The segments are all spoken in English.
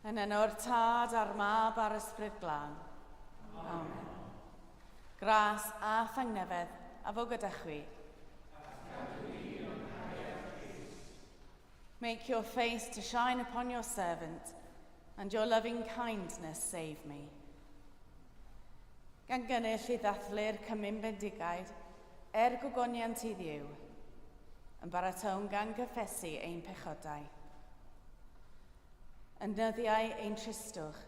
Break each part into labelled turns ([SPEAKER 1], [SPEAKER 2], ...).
[SPEAKER 1] Yn enw'r Tad a'r Mab a'r Ysbryd Glân. Amen. Gras a thangnefedd a fo gyda chwi. Make your face to shine upon your servant, and your loving kindness save me. Gan gynnull i ddathlu'r cymyn bendigaid, gogoniant i ddiw, yn baratown gan gyffesu ein pechodau. Yn nyddiau ein tristwch,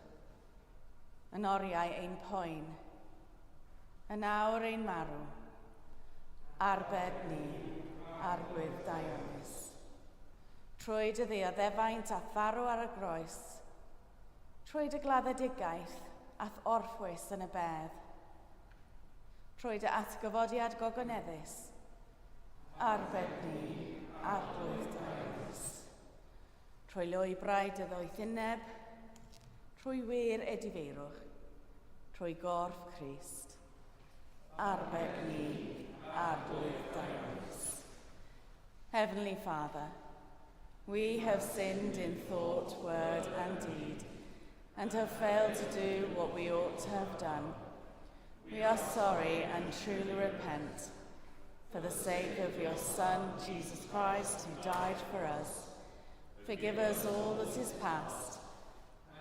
[SPEAKER 1] yn oriau ein poen, yn awr ein marw, arbed ni, arwydd Dionis. Trwy dy ddioddefaint a tharw ar y groes, trwy dy gladdedigaeth ath orffwys yn y bedd, trwy dy atgyfodiad gogoneddus, arbed ni, arwydd Dionis. Trwy lwybrau dy ddoethineb, trwy wir edifeirwch, trwy gorff Crist, arbed ni, arwydd Dionis. Heavenly Father, we have sinned in thought, word, and deed, and have failed to do what we ought to have done. We are sorry and truly repent for the sake of your Son, Jesus Christ, who died for us. Forgive us all that is past,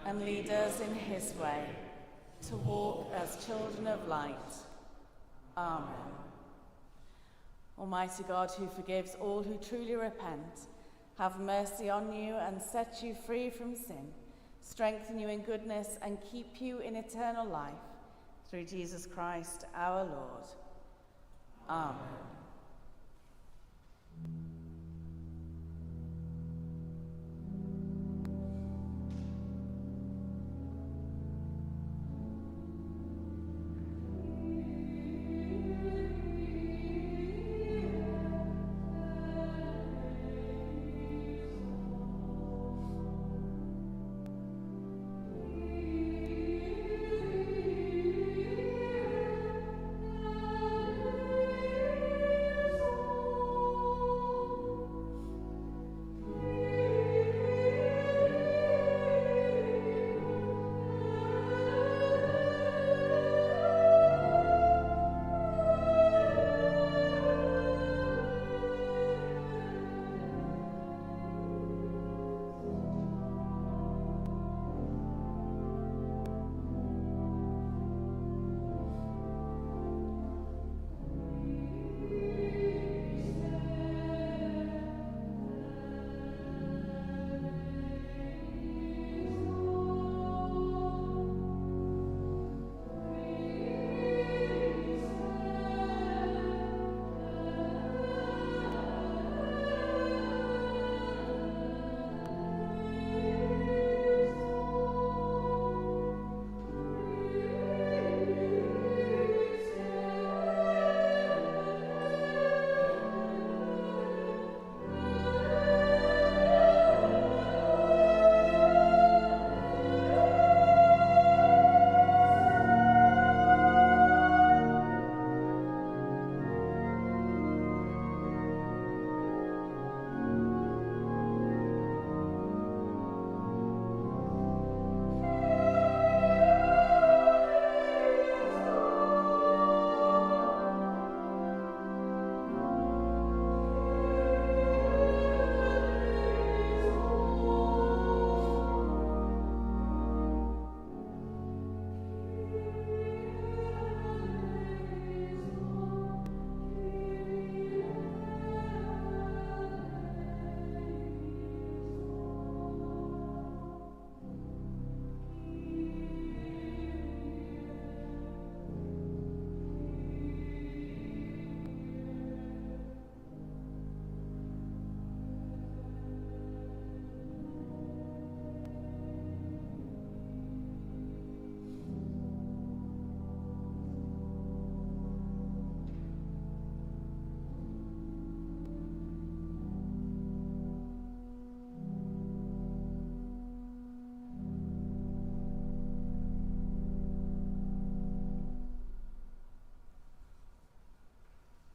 [SPEAKER 1] and lead us in his way, to walk as children of light. Amen. Almighty God, who forgives all who truly repent, have mercy on you and set you free from sin, strengthen you in goodness and keep you in eternal life, through Jesus Christ our Lord. Amen.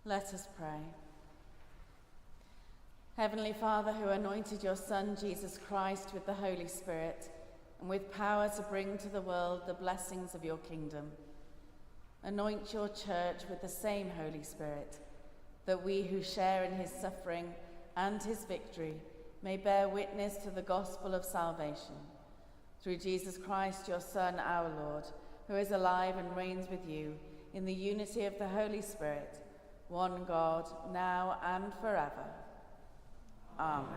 [SPEAKER 1] Let us pray. Heavenly Father, who anointed your Son, Jesus Christ, with the Holy Spirit, and with power to bring to the world the blessings of your kingdom. Anoint your church with the same Holy Spirit, that we who share in his suffering and his victory may bear witness to the gospel of salvation. Through Jesus Christ, your Son, our Lord, who is alive and reigns with you in the unity of the Holy Spirit, one God, now and forever. Amen.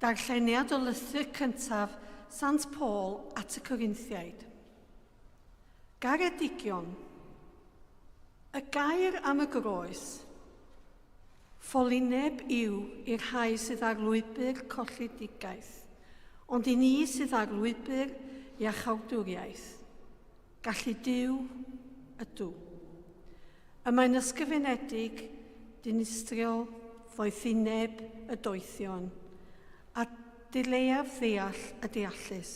[SPEAKER 2] Darlleniad o lythyr cyntaf Sant Paul at y Corinthiaid. Garedigion, y gair am y groes, ffolineb yw i'r rhai sydd ar lwybr colledigaeth, ond i ni sydd ar lwybr iachawdwriaeth. Gallu Duw ydw. Y mae'n ysgrifenedig dinistriol ddoethineb y doethion, a dileiaf ddeall y deallus.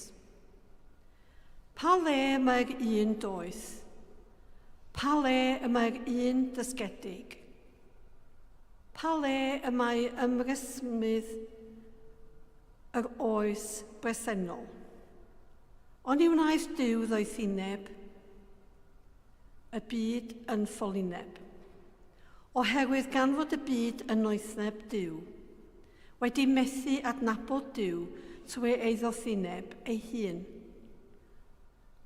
[SPEAKER 2] Pa le mae'r un doeth? Pa le y mae'r un dysgedig? Pa le y mae ymrysmydd yr oes bresennol? Ond i wnaeth Duw ddoethineb, y byd yn ffolineb. Oherwydd gan fod y byd yn oethneb Duw, wedi methu adnabod Duw trwy ei ddothineb ei hun.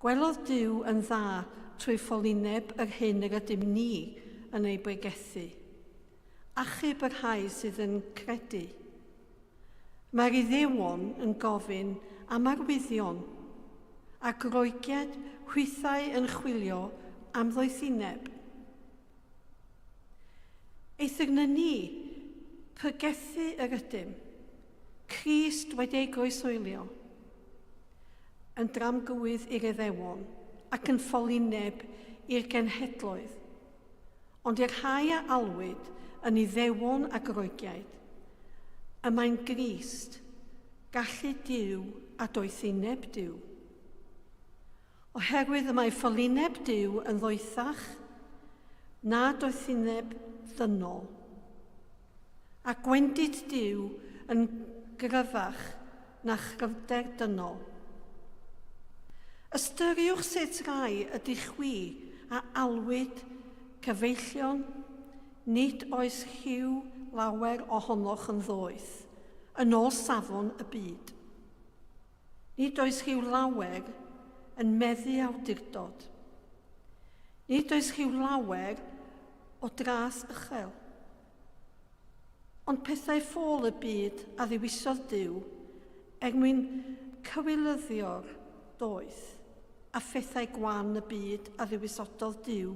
[SPEAKER 2] Gwelodd Duw yn dda trwy ffolineb yr hyn yr ydym ni yn ei bregethu, achub yr rhai sydd yn credu. Mae'r Iddewon yn gofyn am arwyddion, a groegiad hwythau yn chwilio am ddoethineb. Eithir na ni pregethu yr ydym, Crist wedi ei groeswylio, yn dramgywydd i'r Iddewon ac yn ffolineb i'r genhedloedd, ond i'r rhai a alwyd yn Iddewon a groegiaid, y mae'n Grist, gallu Duw a doethineb Duw. Oherwydd y mae ffolineb Duw yn ddoethach na doethineb ddynol, a gwendid Duw yn gryfach na chryfder dynol. Ystyriwch sut rai ydy chwi a alwyd cyfeillion, nid oes rhyw lawer ohonoch yn ddoeth, yn ôl safon y byd. Nid oes rhyw lawer yn meddu awdurdod. Nid oes rhyw lawer o dras uchel. Ond pethau ffôl y byd a ddiwisodd Duw mwyn cywilyddio'r doeth a phethau gwan y byd a ddewisododd Duw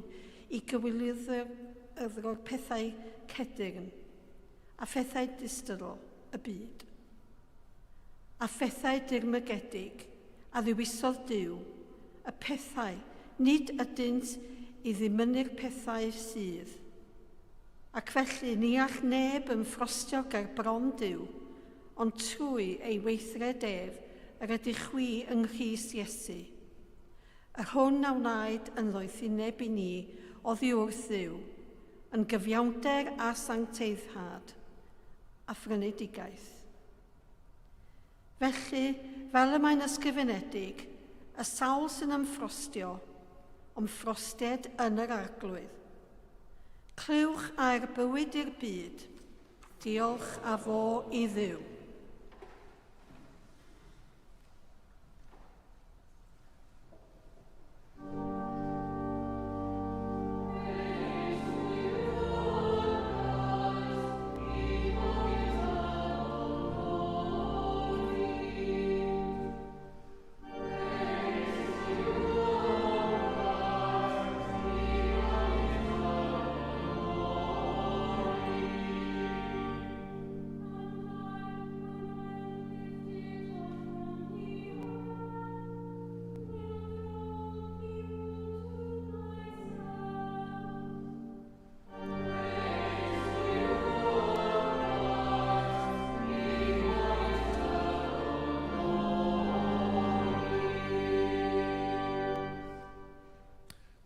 [SPEAKER 2] i gywilyddio'r pethau cedyrn a phethau distyrol y byd. A phethau dirmygedig a ddewisodd Duw, y pethau nid ydynt i ddimynnu'r pethau sydd. Ac felly ni all neb yn ffrostio ger bron Duw, ond trwy ei weithred ef yr ydych chwi yng Nghrist Iesu. Yr hwn a wnaed yn ddoethineb i ni oddi wrth Dduw, yn gyfiawnder a sancteiddhad a phrynidigaeth. Felly, fel y mae'n ysgrifenedig, y sawl sy'n ymffrostio, ond ffrosted yn yr arglwydd. Clywch a'r bywyd i'r byd, diolch a fo i Dduw.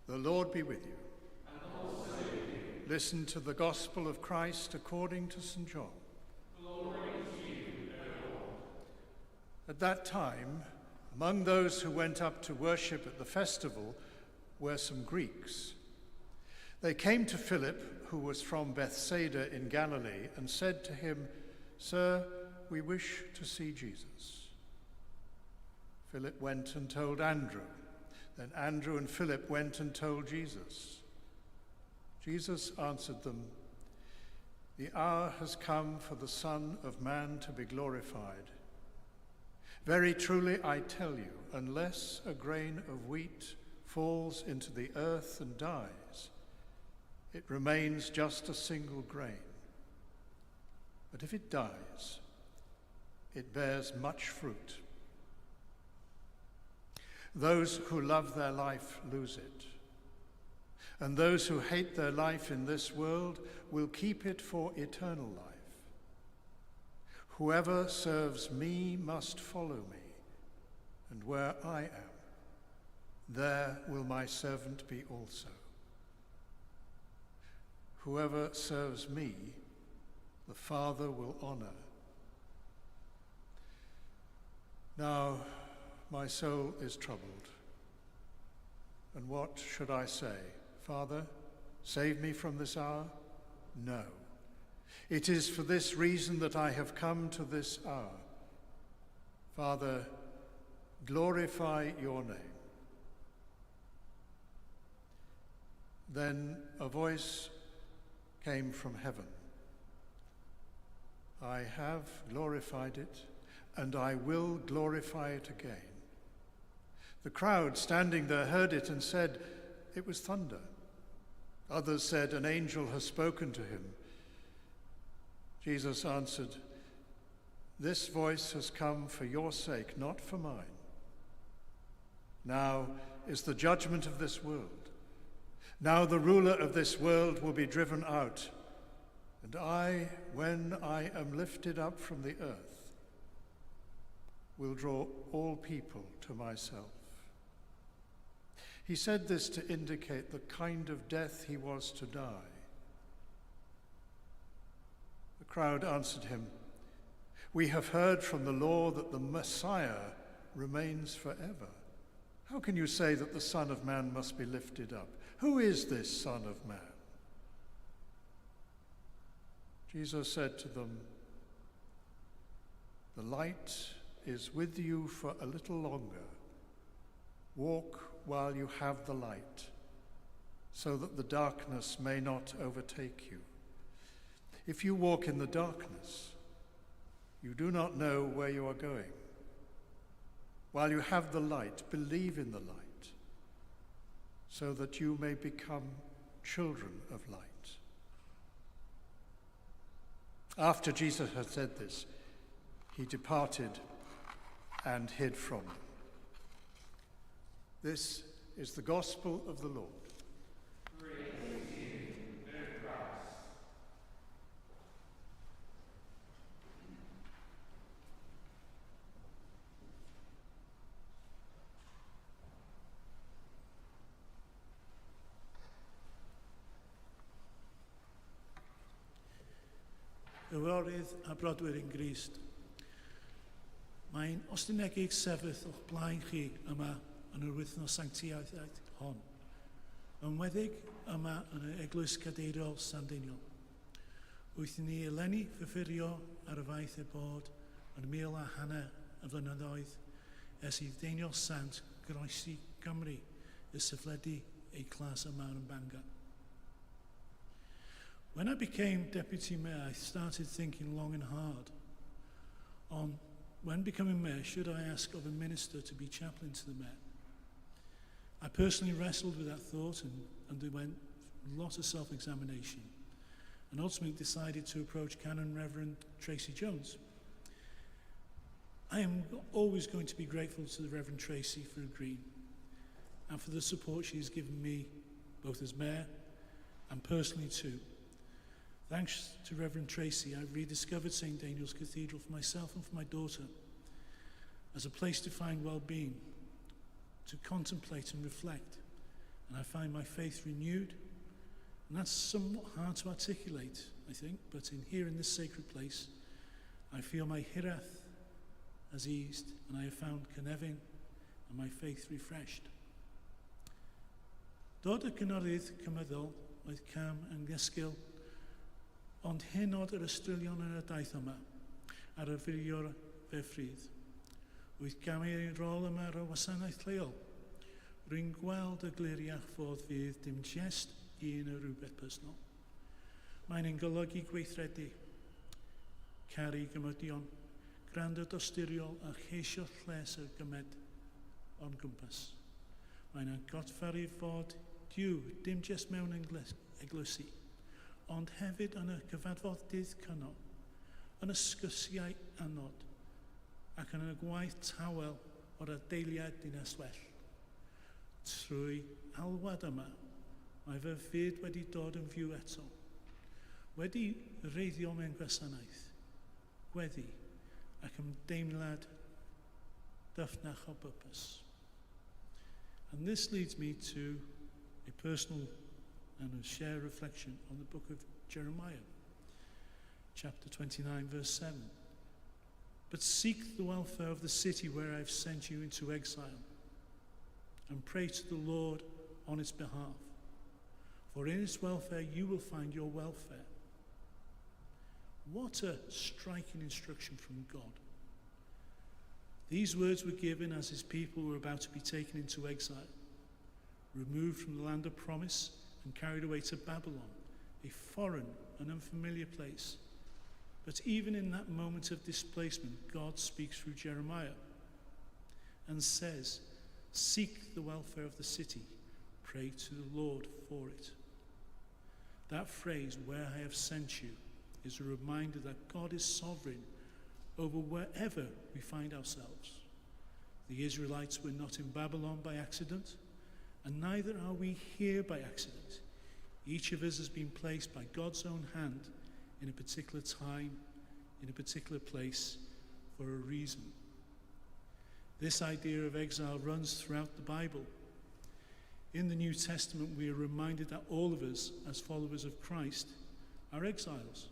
[SPEAKER 3] The Lord be with you. And also with you. Listen to the Gospel of Christ according to St. John.
[SPEAKER 4] Glory to you, O Lord.
[SPEAKER 3] At that time, among those who went up to worship at the festival were some Greeks. They came to Philip, who was from Bethsaida in Galilee, and said to him, "Sir, we wish to see Jesus." Philip went and told Andrew. Then Andrew and Philip went and told Jesus. Jesus answered them, "The hour has come for the Son of Man to be glorified. Very truly I tell you, unless a grain of wheat falls into the earth and dies, it remains just a single grain. But if it dies, it bears much fruit. Those who love their life lose it, and those who hate their life in this world will keep it for eternal life. Whoever serves me must follow me, and where I am, there will my servant be also. Whoever serves me, the Father will honor." Now, my soul is troubled. And what should I say? "Father, save me from this hour"? No. It is for this reason that I have come to this hour. Father, glorify your name. Then a voice came from heaven. "I have glorified it, and I will glorify it again." The crowd standing there heard it and said, "It was thunder." Others said, "An angel has spoken to him." Jesus answered, "This voice has come for your sake, not for mine. Now is the judgment of this world. Now the ruler of this world will be driven out, and I, when I am lifted up from the earth, will draw all people to myself." He said this to indicate the kind of death he was to die. The crowd answered him, "We have heard from the law that the Messiah remains forever. How can you say that the Son of Man must be lifted up? Who is this Son of Man?" Jesus said to them, "The light is with you for a little longer. Walk while you have the light, so that the darkness may not overtake you. If you walk in the darkness, you do not know where you are going. While you have the light, believe in the light, so that you may become children of light. After Jesus had said this, he departed and hid from them. This is the gospel of the Lord.
[SPEAKER 4] Praise to you, O Christ.
[SPEAKER 5] Yforydd a brodwyr yn Grist. Mae'n ostynegig sefyll o'ch blaen chi yma yn yr wythnos sancteiddau hon. Ymwedig yma yn y Eglwys Cadeiriol Llandiniol. Wyth ni eleni fyffurio ar y faith ei bod yn 1,500 y flynyddoedd ers i Deiniol Sant groesi Cymru y sefledu ei clas yma yn Bangor. When I became deputy mayor, I started thinking long and hard on when becoming mayor, should I ask of a minister to be chaplain to the mayor? I personally wrestled with that thought and underwent a lot of self-examination and ultimately decided to approach Canon Reverend Tracy Jones. I am always going to be grateful to the Reverend Tracy for agreeing and for the support she has given me, both as mayor and personally too. Thanks to Reverend Tracy, I've rediscovered St. Daniel's Cathedral for myself and for my daughter as a place to find well-being, to contemplate and reflect. And I find my faith renewed. And that's somewhat hard to articulate, I think, but here in this sacred place, I feel my hiraeth has eased and I have found cynefin and my faith refreshed. Dod y cynordydd cynyddol oedd Cam yn gysgil, ond hynod yr ystylion yn y daith yma, ar y fideo fe ffrydd. Wyth gamu ei rôl yma ar y wasanaeth leol. Rwy'n gweld y gliriach fod fydd dim jest un y rhywbeth personol. Mae'n ein golygu gweithredu, caru gymydion, gwrando dosturiol a cheisio lles y gymed o'n gwmpas. Mae'n atgoffaru fod Duw dim jest mewn eglwysi, ond hefyd yn y cyfarfodydd cyno, yn y sgwsiau anod, ac yn y gwaith tawel o'r adeiliad dineswell. Trwy alwad yma, mae fy fyd wedi dod yn fyw eto, wedi reiddio mewn gwasanaeth, gweddi ac ymdeimlad dyfnach o purpose. And this leads me to a personal and a shared reflection on the book of Jeremiah, chapter 29, verse 7. But seek the welfare of the city where I have sent you into exile, and pray to the Lord on its behalf. For in its welfare you will find your welfare. What a striking instruction from God. These words were given as his people were about to be taken into exile, removed from the land of promise and carried away to Babylon, a foreign and unfamiliar place. But even in that moment of displacement, God speaks through Jeremiah and says, seek the welfare of the city, pray to the Lord for it. That phrase, where I have sent you, is a reminder that God is sovereign over wherever we find ourselves. The Israelites were not in Babylon by accident, and neither are we here by accident. Each of us has been placed by God's own hand in a particular time, in a particular place, for a reason. This idea of exile runs throughout the Bible. In the New Testament, we are reminded that all of us, as followers of Christ, are exiles,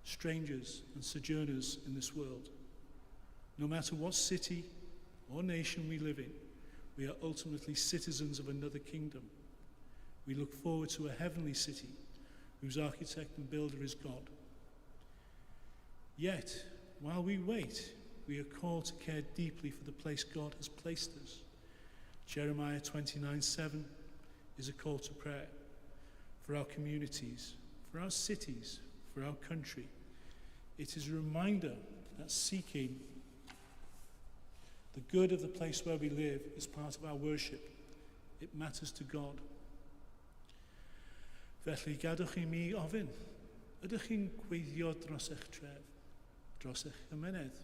[SPEAKER 5] strangers and sojourners in this world. No matter what city or nation we live in, we are ultimately citizens of another kingdom. We look forward to a heavenly city whose architect and builder is God. Yet, while we wait, we are called to care deeply for the place God has placed us. Jeremiah 29:7 is a call to prayer for our communities, for our cities, for our country. It is a reminder that seeking The good of the place where we live is part of our worship. It matters to God. Felly gadwch i mi ofyn, ydych chi'n gweithio dros eich tref, dros eich gymuned?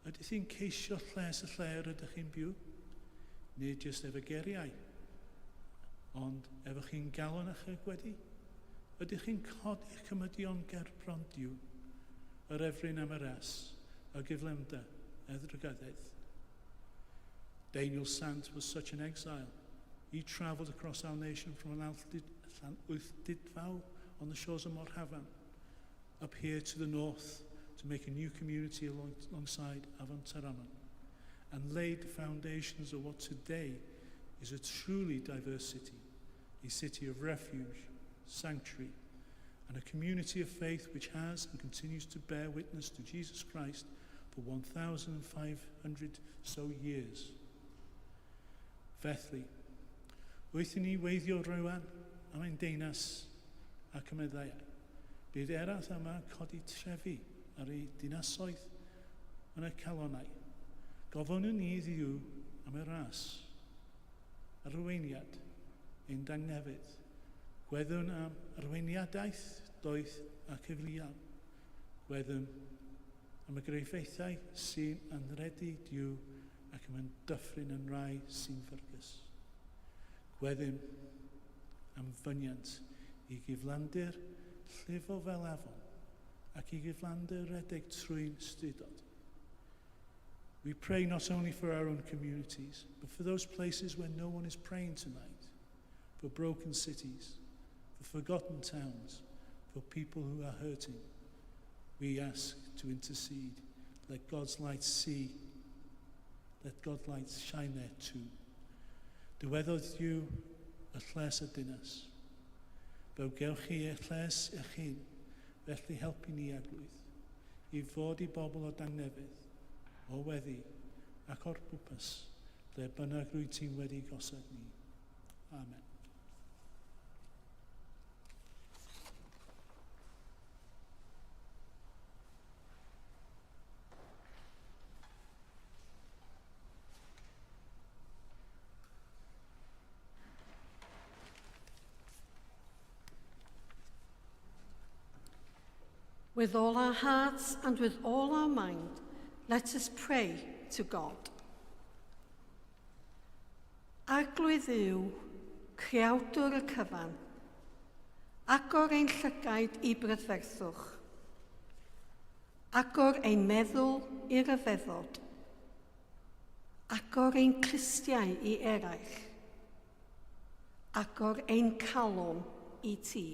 [SPEAKER 5] Ydych chi'n ceisio lles y lle ydych chi'n byw? Neu jyst efo geriau? Ond efo chi'n galon eich wedi? Ydych chi'n codi'ch cymydion gerbron diw, yr efryn am yr es, y gyflymder, edrygyddedd? Daniel Sant was such an exile. He travelled across our nation from an Didfau on the shores of Morhavan up here to the north to make a new community alongside Avon Taraman and laid the foundations of what today is a truly diverse city, a city of refuge, sanctuary, and a community of faith which has and continues to bear witness to Jesus Christ for 1,500 so years. Felly, wyth ni weithio rwan am ein deunas ac ymyddaiau. Bydd erath yma codi trefi ar ei dinasoedd yn y calonau. Gofynwn ni ddiw am y ras, arweiniad, ein dangnefydd. Gweddwn am arweiniadaeth, doeth a cyfliam. Gweddwn am y greifeithau sy'n anredu diw ac yn dyffryn yn rai sy'n ffyrgus. Gweddwn am fyniant i gyflandur llifo fel afon ac i gyflandur redeg trwy'n strydod. We pray not only for our own communities, but for those places where no one is praying tonight, for broken cities, for forgotten towns, for people who are hurting. We ask to intercede. Let God's light let God's light shine there too. Dyweddodd Dyw y lles y dinas. Fel gewch chi eich lles eich hun, felly helpu ni eglwys, I fod I bobl o dangnefydd, o weddi ac o'r pwrpas, lle bynnag rwy ti'n wedi gosod ni. Amen.
[SPEAKER 2] With all our hearts and with all our mind, let us pray to God. Arglwydd yw, creawdwr y cyfan, agor ein llygaid I brydferthwch, agor ein meddwl I ryfeddod, agor ein clistiau I eraill, agor ein calon I ti.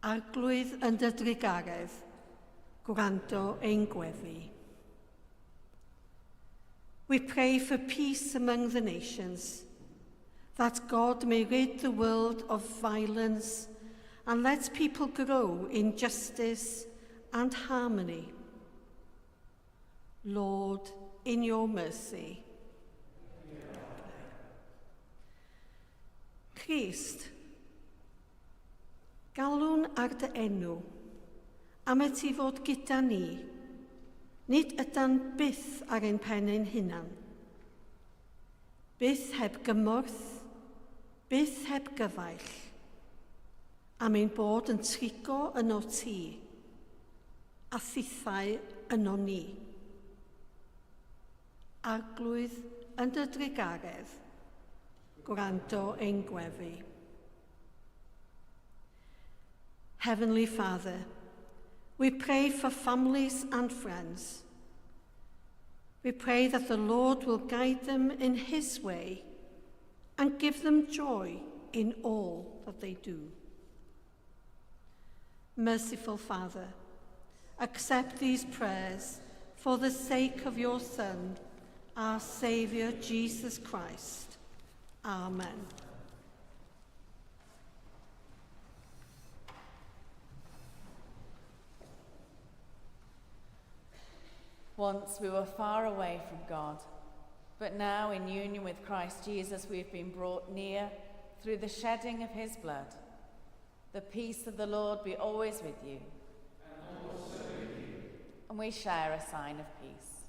[SPEAKER 2] Arglwydd yn dy drigaredd, gwrando ein gweddi. We pray for peace among the nations, that God may rid the world of violence and let people grow in justice and harmony. Lord, in your mercy. Christ, galwn ar dy enw, am y ti fod gyda ni, nid ydan byth ar ein pen ein hunan. Byth heb gymorth, byth heb gyfaill, am ein bod yn trigo yno ti, a thithau yno ni. Arglwydd yn dy drigaredd, gwrando ein gweddi. Heavenly Father, we pray for families and friends. We pray that the Lord will guide them in His way and give them joy in all that they do. Merciful Father, accept these prayers for the sake of your Son, our Saviour, Jesus Christ. Amen.
[SPEAKER 1] Once we were far away from God, but now in union with Christ Jesus we have been brought near through the shedding of His blood. The peace of the Lord be always with you. And also with you. And we share a sign of peace.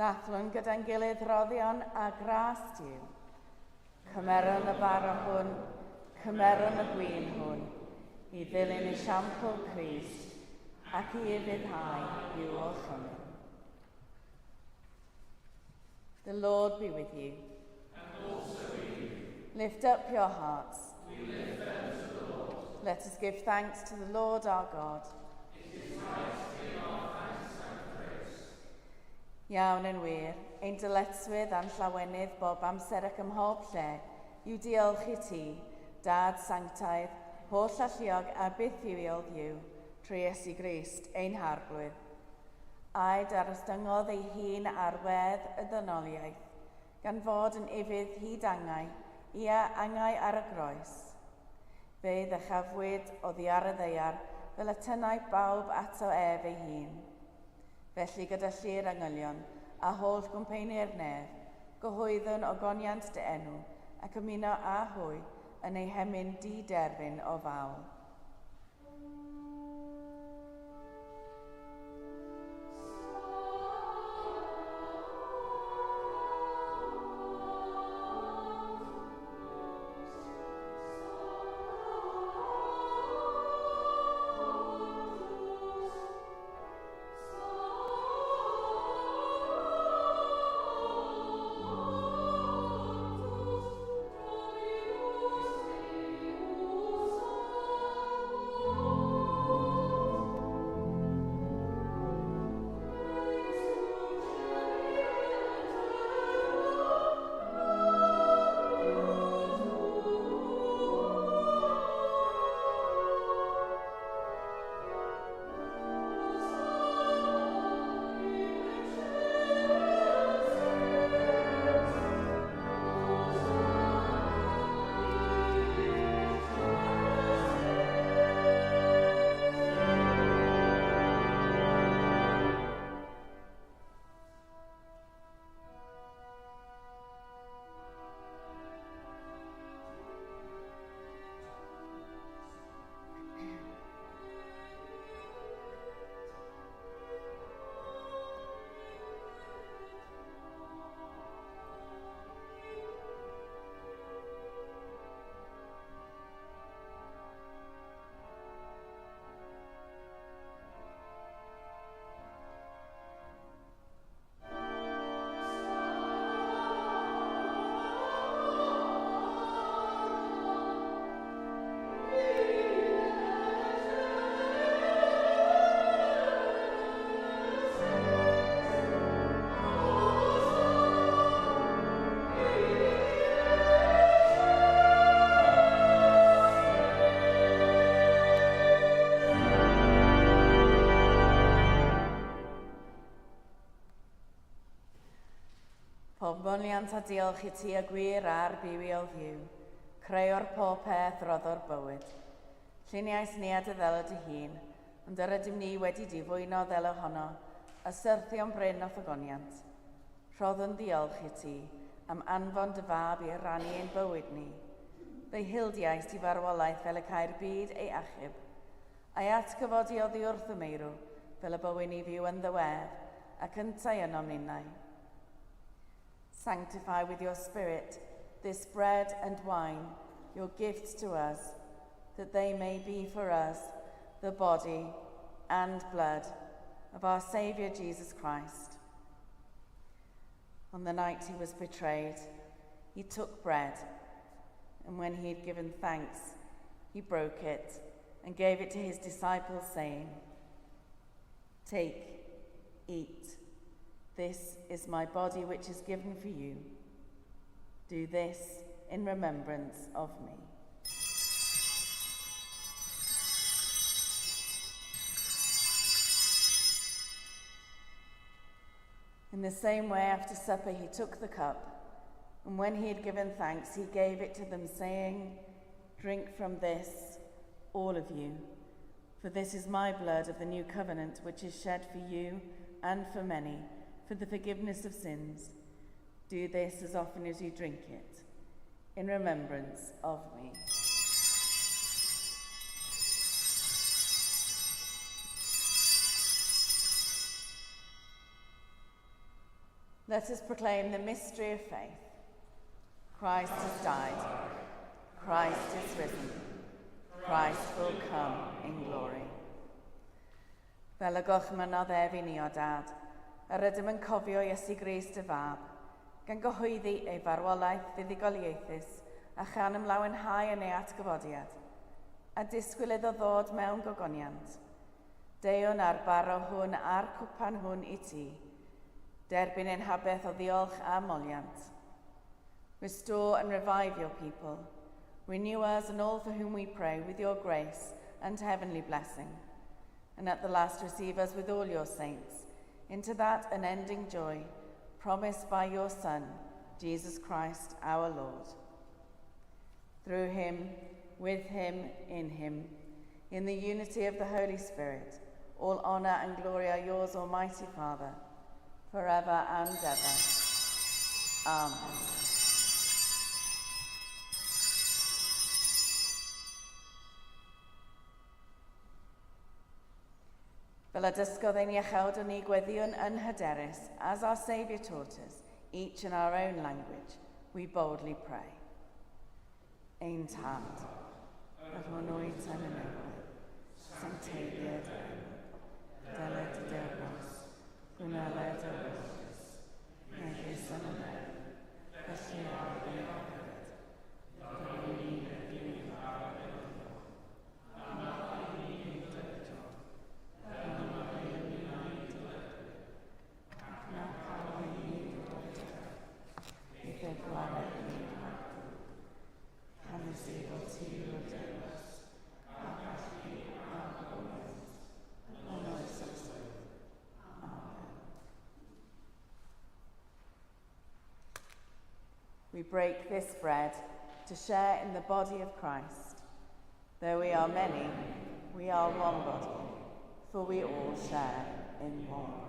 [SPEAKER 1] Dathlu'n gyda'n gilydd roddion a gras diw. Cymeron y bara hwn, cymeron y gwyn hwn, i ddilyn y siampl Crist, ac i ufuddhau i'w orchymyn. The Lord be with you. And also with you. Lift up your hearts. We lift them to the Lord. Let us give thanks to the Lord our God. It is right to give our thanks and praise. Iawn yn wir, ein dyletswydd a'n llawenydd bob amser ac ym mhob lle, yw diolch i ti, Dad Sanctaidd, holl alluog a byth yw ddiw, trwy Iesu Grist, ein harglwydd. Aed ar ystyngodd ei hun ar wedd y ddynoliaeth, gan fod yn ifydd hyd angau, ia angau ar y groes. Fe ddechafwyd oddi ar y ddeiar, fel y tynnau bawb ato ef ei hun. Felly gyda llir angylion, a holl gwmpeinir nef, gyhoeddwn o goniant dy enw, ac ymuno â hwy yn ei hemyn di-derfyn o fawl. Poboliant a diolch i ti a gwir a'r bywiol ddiw, creuo'r pob peth roddo'r bywyd. Lluniais ni a dy ddelo dy hun, ond yr ydym ni wedi difwyno ddelo honno, a syrthio'n bryn o ffogoniant. Rhoddwn diolch i ti am anfon dy fab i rannu ein bywyd ni. Fe'i hildiais ti farwolaeth fel y cair byd ei achub, a'i atgyfodi oddi wrth y meirw fel y bywyd ni fyw yn ddiwedd ac yntau yn omninnau. Sanctify with your Spirit this bread and wine, your gifts to us, that they may be for us the body and blood of our Saviour Jesus Christ. On the night he was betrayed, he took bread, and when he had given thanks, he broke it and gave it to his disciples, saying, "Take, eat. This is my body which is given for you. Do this in remembrance of me." In the same way, after supper, he took the cup, and when he had given thanks, he gave it to them, saying, "Drink from this, all of you, for this is my blood of the new covenant, which is shed for you and for many, for the forgiveness of sins. Do this as often as you drink it, in remembrance of me." Let us proclaim the mystery of faith. Christ has died. Christ is risen. Christ will come in glory. Fel y gochmynodd ef I ni o dad, yr ydym yn cofio Iesu Grist y fab, gan gyhoeddi ei farwolaeth fuddugoliaethus a chan ymlawenhau yn ei atgyfodiad, a disgwyl iddo ddod mewn gogoniant. Deiwn ar baro hwn a'r cwpan hwn I ti, derbyn ein habeth o ddiolch a moliant. Restore and revive your people. Renew us and all for whom we pray with your grace and heavenly blessing. And at the last receive us with all your saints into that unending joy promised by your Son, Jesus Christ our Lord. Through him, with him, in the unity of the Holy Spirit, all honor and glory are yours, Almighty Father, forever and ever. Amen. Fel y dysgodd ein iechawd ni gweddion yn hyderus, as our Saviour taught us, each in our own language, we boldly pray. Ein tad, yr hwn oed yn y newydd, sancteidiad dyled y dewis, gwyneled y wrthus, neges yn y nef, felly ar ei ofred, dylwn ni ddyn ar y dylwn, a mae ni dyldio, a mae ni dyldio, ac na cael ni dyldio, I ddeflared ni hardw, hanes I o ti o dewis, a gallu a bwyd, yn oes ysgol. Amen. We break this bread to share in the body of Christ. Though we are many, we are one body, for we all share in one bread.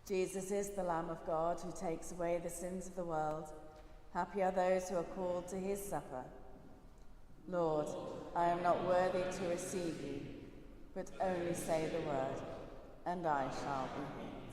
[SPEAKER 1] Jesus is the Lamb of God who takes away the sins of the world. Happy are those who are called to his supper. Lord, I am not worthy to receive you, but only say the word, and I shall be healed.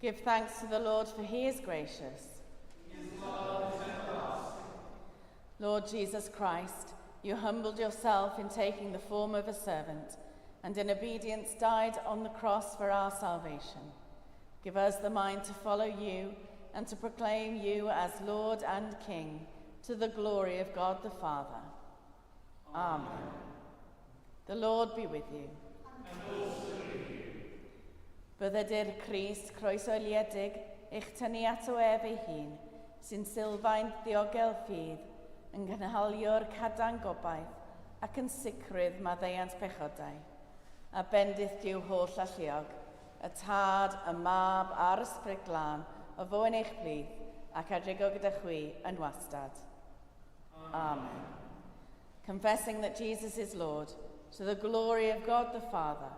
[SPEAKER 1] Give thanks to the Lord, for he is gracious. Lord Jesus Christ, you humbled yourself in taking the form of a servant, and in obedience died on the cross for our salvation. Give us the mind to follow you and to proclaim you as Lord and King, to the glory of God the Father. Amen. The Lord be with you.
[SPEAKER 4] And also with you.
[SPEAKER 1] Bydde'r Crist croeshoeliedig eich tynnu ato ef ei hun, sy'n sylfaen diogel ffydd, yn gynhalio'r cadan gobaith ac yn sicrwydd maddeiant pechodau. A bendith diw holl alluog, y tad, y mab a'r ysbryd glân, o fo yn eich plith ac adrigo gyda chwi yn wastad. Amen. Confessing that Jesus is Lord, to the glory of God the Father,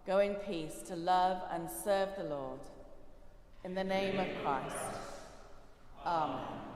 [SPEAKER 1] go in peace to love and serve the Lord. In the name of Christ. Amen.